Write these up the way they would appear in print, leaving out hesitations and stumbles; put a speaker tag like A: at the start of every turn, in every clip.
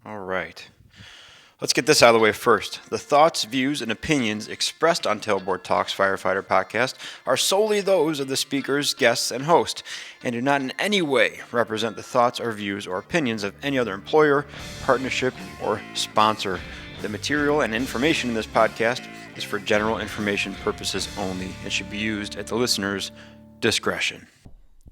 A: All right. Let's get this out of the way first. The thoughts, views, and opinions expressed on Tailboard Talks Firefighter podcast are solely those of the speakers, guests, and host, and do not in any way represent the thoughts or views or opinions of any other employer, partnership, or sponsor. The material and information in this podcast is for general information purposes only and should be used at the listener's discretion.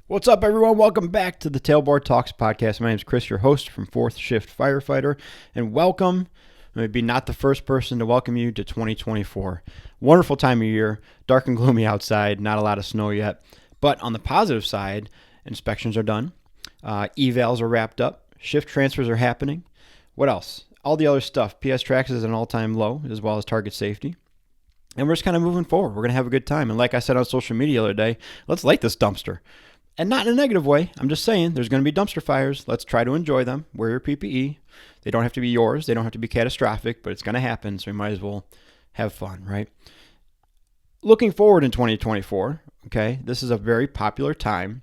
A: What's up, everyone? Welcome back to the Tailboard Talks podcast. My name is Chris, your host from 4th Shift Firefighter, and welcome. Maybe not the first person to welcome you to 2024. Wonderful time of year, dark and gloomy outside, not a lot of snow yet. But on the positive side, inspections are done, evals are wrapped up, shift transfers are happening. What else? All the other stuff. PS Tracks is at an all-time low, as well as target safety. And we're just kind of moving forward. We're going to have a good time. And like I said on social media the other day, let's light this dumpster. And not in a negative way. I'm just saying there's going to be dumpster fires. Let's try to enjoy them. Wear your PPE. They don't have to be yours. They don't have to be catastrophic, but it's going to happen. So we might as well have fun, right? Looking forward in 2024, okay, this is a very popular time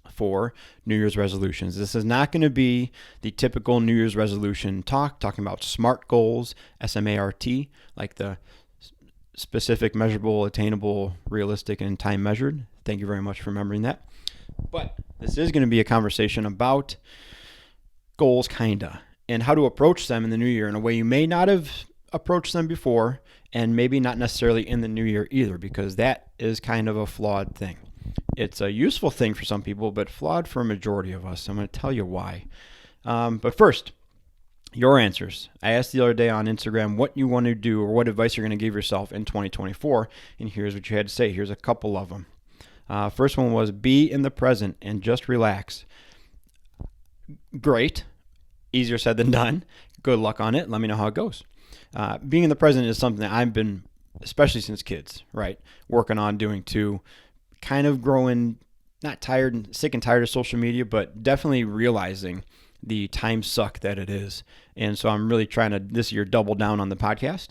A: for New Year's resolutions. This is not going to be the typical New Year's resolution talking about SMART goals, SMART, like the specific, measurable, attainable, realistic, and time measured. Thank you very much for remembering that. But this is going to be a conversation about goals, and how to approach them in the new year in a way you may not have approached them before, and maybe not necessarily in the new year either, because that is kind of a flawed thing. It's a useful thing for some people, but flawed for a majority of us. I'm going to tell you why. But first, your answers. I asked the other day on Instagram what you want to do or what advice you're going to give yourself in 2024, and here's what you had to say. Here's a couple of them. First one was be in the present and just relax. Great. Easier said than done. Good luck on it. Let me know how it goes. Being in the present is something that I've been, especially since kids, right, working on doing too. Kind of growing, not tired and sick and tired of social media, but definitely realizing the time suck that it is. And so I'm really trying to this year double down on the podcast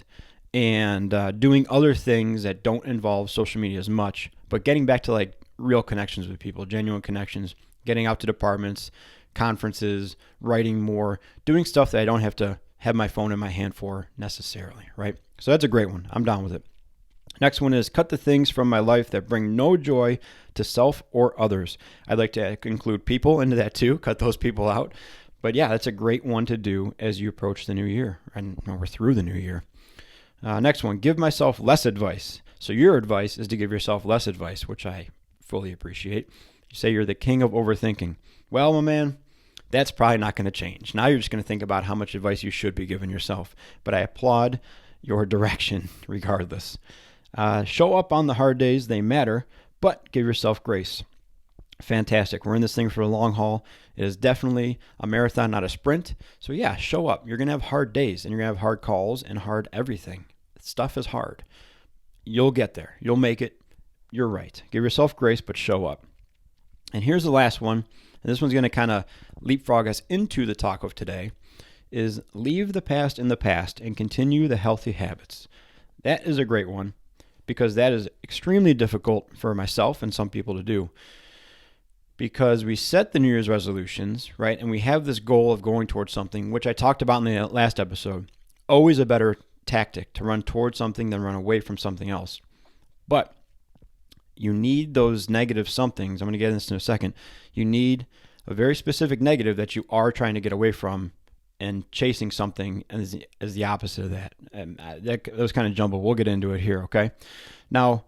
A: and doing other things that don't involve social media as much, but getting back to like real connections with people, genuine connections, getting out to departments, conferences, writing more, doing stuff that I don't have to have my phone in my hand for necessarily, right? So that's a great one. I'm down with it. Next one is cut the things from my life that bring no joy to self or others. I'd like to include people into that too, cut those people out. But yeah, that's a great one to do as you approach the new year, and we're through the new year. Next one, give myself less advice. So your advice is to give yourself less advice, which I fully appreciate. You say you're the king of overthinking. Well, my man, that's probably not going to change. Now you're just going to think about how much advice you should be giving yourself. But I applaud your direction regardless. Show up on the hard days. They matter, but give yourself grace. Fantastic. We're in this thing for a long haul. It is definitely a marathon, not a sprint. So yeah, show up. You're going to have hard days and you're going to have hard calls and hard everything. Stuff is hard. You'll get there. You'll make it. You're right. Give yourself grace, but show up. And here's the last one. And this one's going to kind of leapfrog us into the talk of today, is leave the past in the past and continue the healthy habits. That is a great one because that is extremely difficult for myself and some people to do. Because we set the New Year's resolutions, right? And we have this goal of going towards something, which I talked about in the last episode. Always a better tactic to run towards something than run away from something else. But you need those negative somethings. I'm going to get into this in a second. You need a very specific negative that you are trying to get away from, and chasing something as the opposite of that. And that was kind of jumbled. We'll get into it here, okay? Now,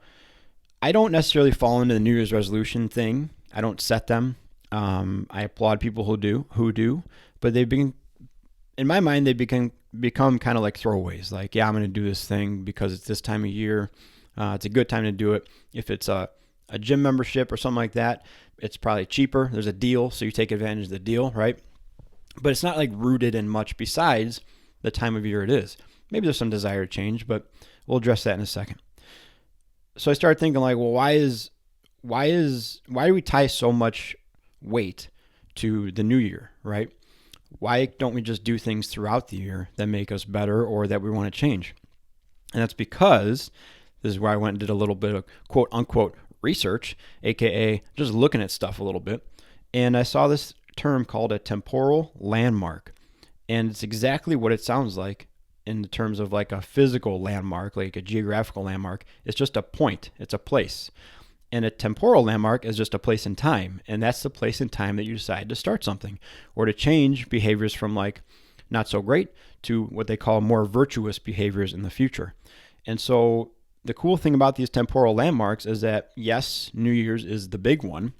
A: I don't necessarily fall into the New Year's resolution thing. I don't set them. I applaud people who do, but they've been, in my mind, they become kind of like throwaways. Like, yeah, I'm going to do this thing because it's this time of year. It's a good time to do it. If it's a gym membership or something like that, it's probably cheaper. There's a deal, so you take advantage of the deal, right? But it's not like rooted in much besides the time of year it is. Maybe there's some desire to change, but we'll address that in a second. So I started thinking like, well, why do we tie so much weight to the new year, right? Why don't we just do things throughout the year that make us better or that we want to change? And that's because this is where I went and did a little bit of quote unquote research, aka just looking at stuff a little bit. And I saw this term called a temporal landmark. And it's exactly what it sounds like in terms of like a physical landmark, like a geographical landmark. It's just a point, it's a place. And a temporal landmark is just a place in time. And that's the place in time that you decide to start something or to change behaviors from like not so great to what they call more virtuous behaviors in the future. And so the cool thing about these temporal landmarks is that, yes, New Year's is the big one,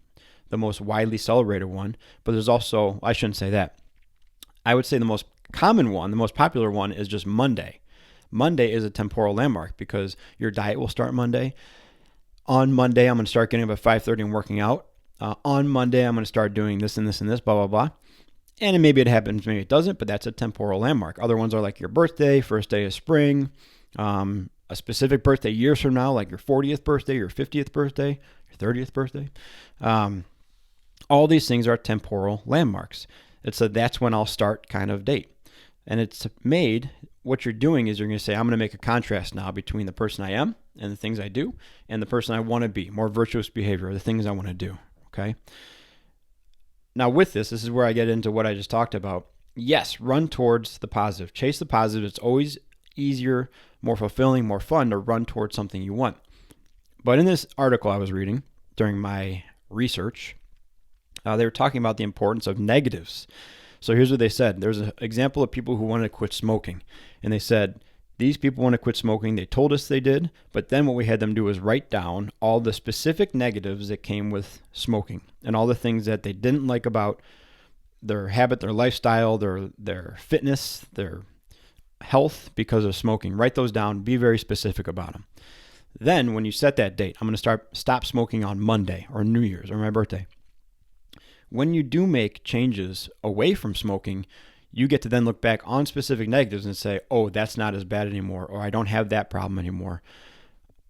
A: the most widely celebrated one, but there's also, I shouldn't say that. I would say the most common one, the most popular one is just Monday. Monday is a temporal landmark because your diet will start Monday. On Monday, I'm going to start getting up at 5:30 and working out. On Monday, I'm going to start doing this and this and this, blah, blah, blah. And maybe it happens, maybe it doesn't, but that's a temporal landmark. Other ones are like your birthday, first day of spring, a specific birthday years from now, like your 40th birthday, your 50th birthday, your 30th birthday. All these things are temporal landmarks. It's a that's when I'll start kind of date. And it's made, what you're doing is you're going to say, I'm going to make a contrast now between the person I am and the things I do and the person I want to be, more virtuous behavior, the things I want to do, okay? Now with this is where I get into what I just talked about. Yes, run towards the positive. Chase the positive. It's always easier, more fulfilling, more fun to run towards something you want. But in this article I was reading during my research, they were talking about the importance of negatives. So here's what they said. There's an example of people who wanted to quit smoking. And they said, these people want to quit smoking. They told us they did. But then what we had them do is write down all the specific negatives that came with smoking and all the things that they didn't like about their habit, their lifestyle, their fitness, their health because of smoking. Write those down. Be very specific about them. Then when you set that date, I'm going to stop smoking on Monday or New Year's or my birthday. When you do make changes away from smoking, you get to then look back on specific negatives and say, oh, that's not as bad anymore, or I don't have that problem anymore.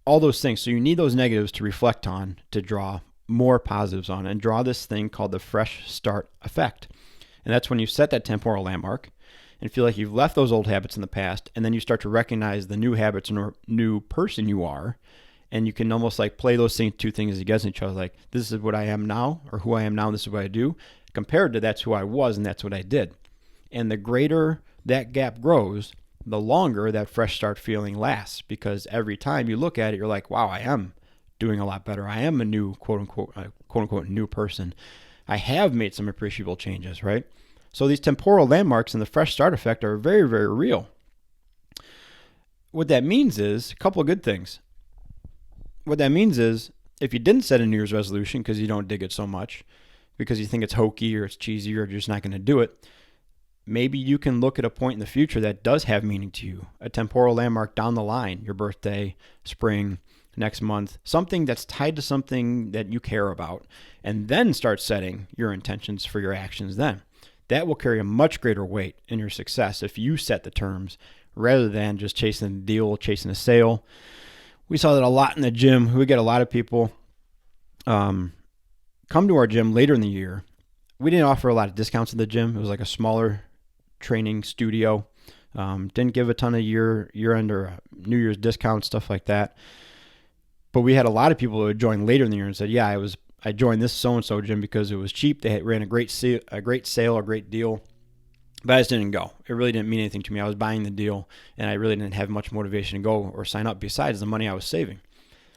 A: All those things. So you need those negatives to reflect on, to draw more positives on, and draw this thing called the fresh start effect. And that's when you set that temporal landmark and feel like you've left those old habits in the past, and then you start to recognize the new habits and new person you are. And you can almost like play those two things against each other. Like, this is what I am now, or who I am now, this is what I do, compared to that's who I was and that's what I did. And the greater that gap grows, the longer that fresh start feeling lasts, because every time you look at it, you're like, wow, I am doing a lot better. I am a new quote unquote new person. I have made some appreciable changes, right? So these temporal landmarks and the fresh start effect are very, very real. What that means is a couple of good things. What that means is if you didn't set a New Year's resolution because you don't dig it so much, because you think it's hokey or it's cheesy or you're just not going to do it, maybe you can look at a point in the future that does have meaning to you, a temporal landmark down the line, your birthday, spring, next month, something that's tied to something that you care about, and then start setting your intentions for your actions then. That will carry a much greater weight in your success if you set the terms rather than just chasing a deal, chasing a sale. We saw that a lot in the gym. We get a lot of people come to our gym later in the year. We didn't offer a lot of discounts at the gym. It was like a smaller training studio. Didn't give a ton of year-end or New Year's discounts, stuff like that. But we had a lot of people who would join later in the year and said, yeah, I joined this so-and-so gym because it was cheap. They ran a great sale, a great deal. But I just didn't go. It really didn't mean anything to me. I was buying the deal, and I really didn't have much motivation to go or sign up besides the money I was saving.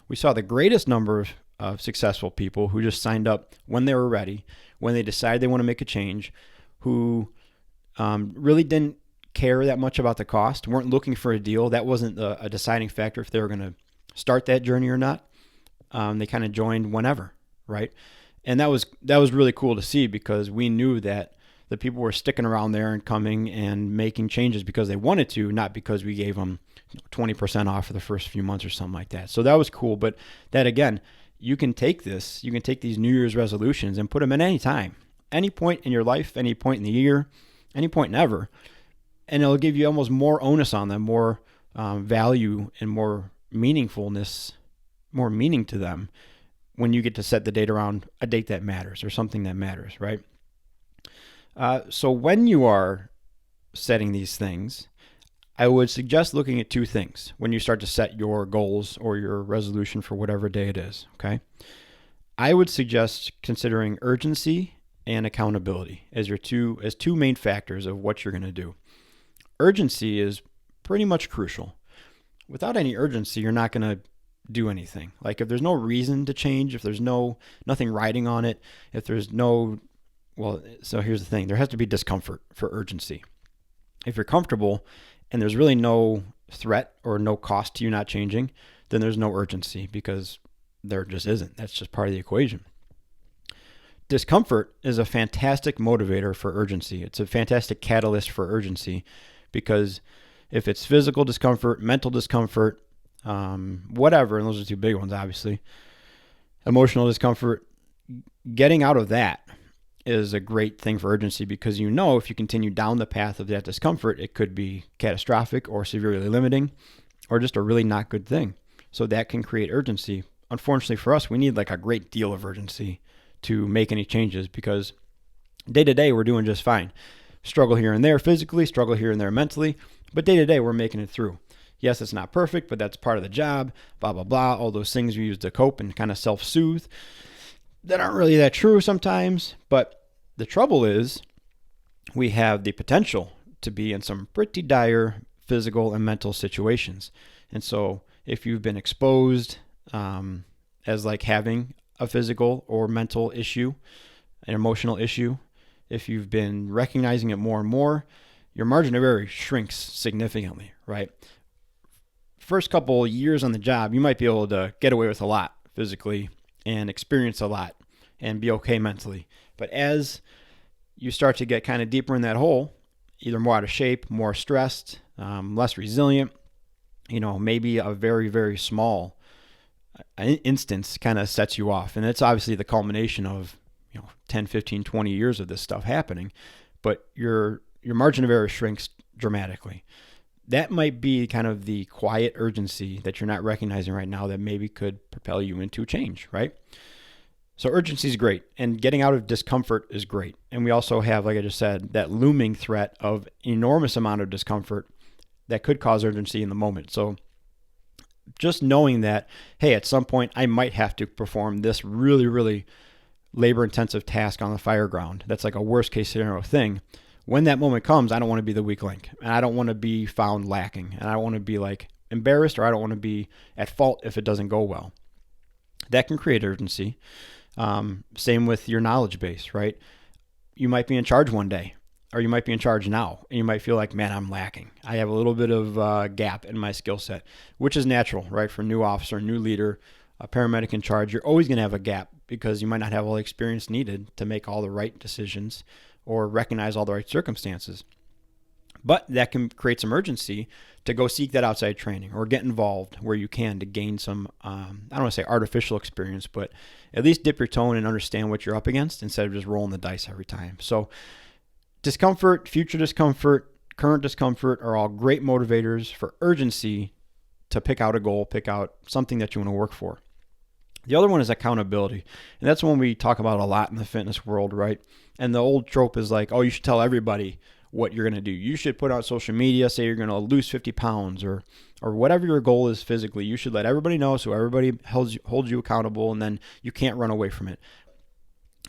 A: We saw the greatest number of successful people who just signed up when they were ready, when they decided they want to make a change, who really didn't care that much about the cost, weren't looking for a deal. That wasn't a deciding factor if they were going to start that journey or not. They kind of joined whenever, right? And that was really cool to see because we knew that the people were sticking around there and coming and making changes because they wanted to, not because we gave them 20% off for the first few months or something like that. So that was cool. But that again, you can take these New Year's resolutions and put them at any time, any point in your life, any point in the year, any point ever. And it'll give you almost more onus on them, more value and more meaningfulness, more meaning to them when you get to set the date around a date that matters or something that matters, right? So when you are setting these things, I would suggest looking at two things when you start to set your goals or your resolution for whatever day it is, okay? I would suggest considering urgency and accountability as two main factors of what you're going to do. Urgency is pretty much crucial. Without any urgency, you're not going to do anything. Like if there's no reason to change, if there's nothing riding on it, if there's so here's the thing, there has to be discomfort for urgency. If you're comfortable and there's really no threat or no cost to you not changing, then there's no urgency because there just isn't. That's just part of the equation. Discomfort is a fantastic motivator for urgency. It's a fantastic catalyst for urgency because if it's physical discomfort, mental discomfort, whatever, and those are two big ones, obviously, emotional discomfort, getting out of that is a great thing for urgency because if you continue down the path of that discomfort, it could be catastrophic or severely limiting or just a really not good thing. So that can create urgency. Unfortunately for us, we need like a great deal of urgency to make any changes because day to day we're doing just fine. Struggle here and there physically, struggle here and there mentally, but day to day we're making it through. Yes, it's not perfect, but that's part of the job, blah, blah, blah, all those things we use to cope and kind of self-soothe that aren't really that true sometimes. But the trouble is we have the potential to be in some pretty dire physical and mental situations. And so if you've been exposed as like having a physical or mental issue, an emotional issue, if you've been recognizing it more and more, your margin of error shrinks significantly, right? First couple years on the job, you might be able to get away with a lot physically and experience a lot and be okay mentally. But as you start to get kind of deeper in that hole, either more out of shape, more stressed, less resilient, maybe a very, very small instance kind of sets you off. And it's obviously the culmination of 10, 15, 20 years of this stuff happening, but your margin of error shrinks dramatically. That might be kind of the quiet urgency that you're not recognizing right now that maybe could propel you into change, right? So urgency is great, and getting out of discomfort is great. And we also have, like I just said, that looming threat of enormous amount of discomfort that could cause urgency in the moment. So just knowing that, hey, at some point I might have to perform this really, really labor-intensive task on the fire ground. That's like a worst-case scenario thing. When that moment comes, I don't want to be the weak link, and I don't want to be found lacking, and I don't want to be like embarrassed, or I don't want to be at fault if it doesn't go well. That can create urgency. Same with your knowledge base, right? You might be in charge one day, or you might be in charge now, and you might feel like, man, I'm lacking. I have a little bit of gap in my skill set, which is natural, right? For a new officer, new leader, a paramedic in charge, you're always going to have a gap because you might not have all the experience needed to make all the right decisions or recognize all the right circumstances. But that can create some urgency to go seek that outside training or get involved where you can to gain some, I don't want to say artificial experience, but at least dip your toe in and understand what you're up against instead of just rolling the dice every time. So discomfort, future discomfort, current discomfort are all great motivators for urgency to pick out a goal, pick out something that you want to work for. The other one is accountability. And that's one we talk about a lot in the fitness world, right? And the old trope is like, oh, you should tell everybody what you're going to do. You should put out social media, say you're going to lose 50 pounds or whatever your goal is physically. You should let everybody know so everybody holds you accountable, and then you can't run away from it.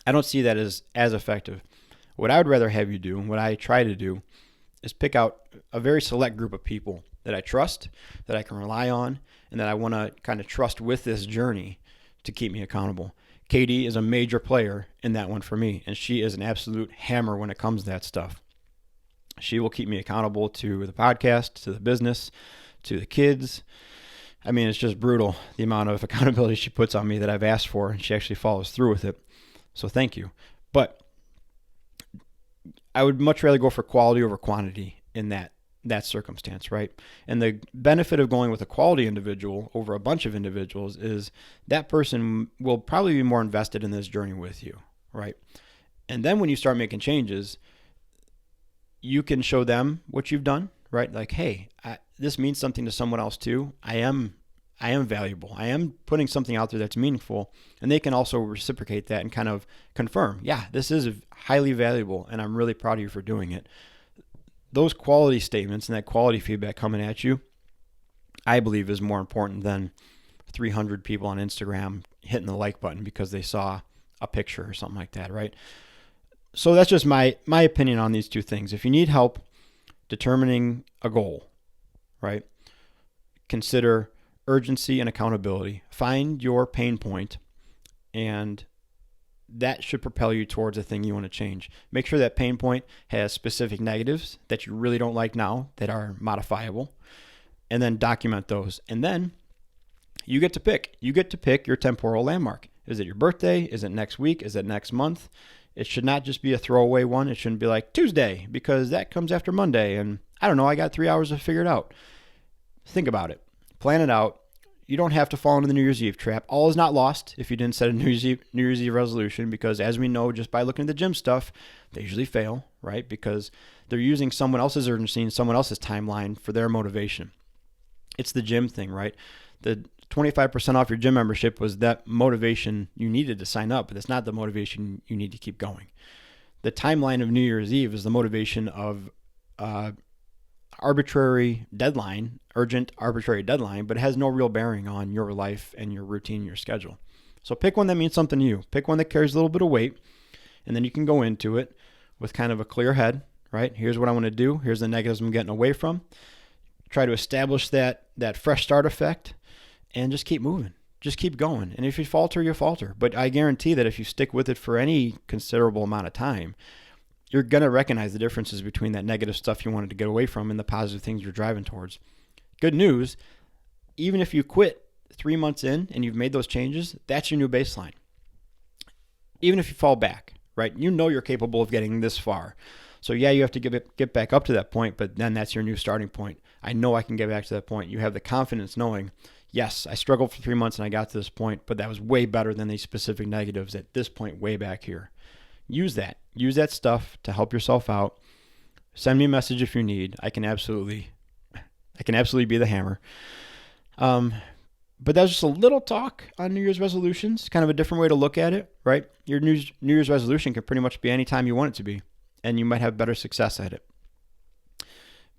A: I don't see that as effective. What I would rather have you do, what I try to do, is pick out a very select group of people that I trust, that I can rely on, and that I want to kind of trust with this journey to keep me accountable. Katie is a major player in that one for me, and she is an absolute hammer when it comes to that stuff. She will keep me accountable to the podcast, to the business, to the kids. I mean, it's just brutal, the amount of accountability she puts on me that I've asked for, and she actually follows through with it. So thank you. But I would much rather go for quality over quantity in that circumstance, right? And the benefit of going with a quality individual over a bunch of individuals is that person will probably be more invested in this journey with you, right? And then when you start making changes, you can show them what you've done, right? Like, hey, this means something to someone else too. I am valuable. I am putting something out there that's meaningful. And they can also reciprocate that and kind of confirm, yeah, this is highly valuable and I'm really proud of you for doing it. Those quality statements and that quality feedback coming at you, I believe is more important than 300 people on Instagram hitting the like button because they saw a picture or something like that, right? So that's just my opinion on these two things. If you need help determining a goal, right, consider urgency and accountability. Find your pain point, and that should propel you towards the thing you want to change. Make sure that pain point has specific negatives that you really don't like now that are modifiable, and then document those. And then you get to pick. You get to pick your temporal landmark. Is it your birthday? Is it next week? Is it next month? It should not just be a throwaway one. It shouldn't be like Tuesday, because that comes after Monday. And I don't know, I got 3 hours to figure it out. Think about it. Plan it out. You don't have to fall into the New Year's Eve trap. All is not lost if you didn't set a New Year's Eve resolution, because as we know, just by looking at the gym stuff, they usually fail, right? Because they're using someone else's urgency and someone else's timeline for their motivation. It's the gym thing, right? The 25% off your gym membership was that motivation you needed to sign up, but that's not the motivation you need to keep going. The timeline of New Year's Eve is the motivation of arbitrary deadline, urgent arbitrary deadline, but it has no real bearing on your life and your routine, your schedule. So pick one that means something to you. Pick one that carries a little bit of weight, and then you can go into it with kind of a clear head, right? Here's what I want to do. Here's the negatives I'm getting away from. Try to establish that fresh start effect, and just keep moving. Just keep going. And if you falter, you falter. But I guarantee that if you stick with it for any considerable amount of time, you're going to recognize the differences between that negative stuff you wanted to get away from and the positive things you're driving towards. Good news, even if you quit 3 months in and you've made those changes, that's your new baseline. Even if you fall back, right? You know you're capable of getting this far. So yeah, you have to get back up to that point, but then that's your new starting point. I know I can get back to that point. You have the confidence knowing, yes, I struggled for 3 months and I got to this point, but that was way better than these specific negatives at this point way back here. Use that. Use that stuff to help yourself out. Send me a message if you need. I can absolutely be the hammer. But that's just a little talk on New Year's resolutions, kind of a different way to look at it, right? Your New Year's resolution can pretty much be any time you want it to be, and you might have better success at it.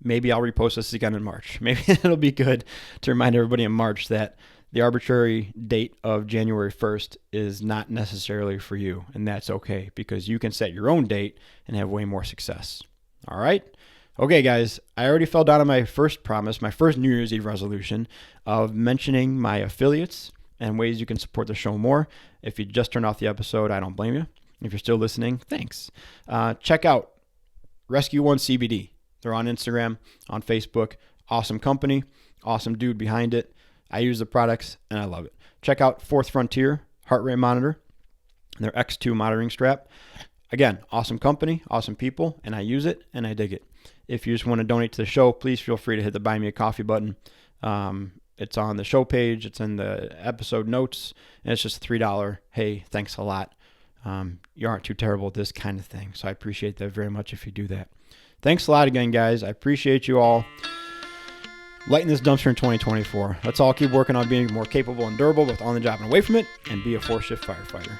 A: Maybe I'll repost this again in March. Maybe it'll be good to remind everybody in March that the arbitrary date of January 1st is not necessarily for you, and that's okay, because you can set your own date and have way more success. All right? Okay, guys, I already fell down on my first promise, my first New Year's Eve resolution of mentioning my affiliates and ways you can support the show more. If you just turned off the episode, I don't blame you. If you're still listening, thanks. Check out Rescue One CBD. They're on Instagram, on Facebook. Awesome company, awesome dude behind it. I use the products and I love it. Check out Fourth Frontier heart rate monitor, their X2 monitoring strap. Again, awesome company, awesome people, and I use it and I dig it. If you just want to donate to the show, please feel free to hit the Buy Me a Coffee button. It's on the show page. It's in the episode notes, and it's just $3. Hey, thanks a lot. You aren't too terrible at this kind of thing, so I appreciate that very much if you do that. Thanks a lot again, guys. I appreciate you all. Lighten this dumpster in 2024. Let's all keep working on being more capable and durable, both on the job and away from it, and be a 4-shift firefighter.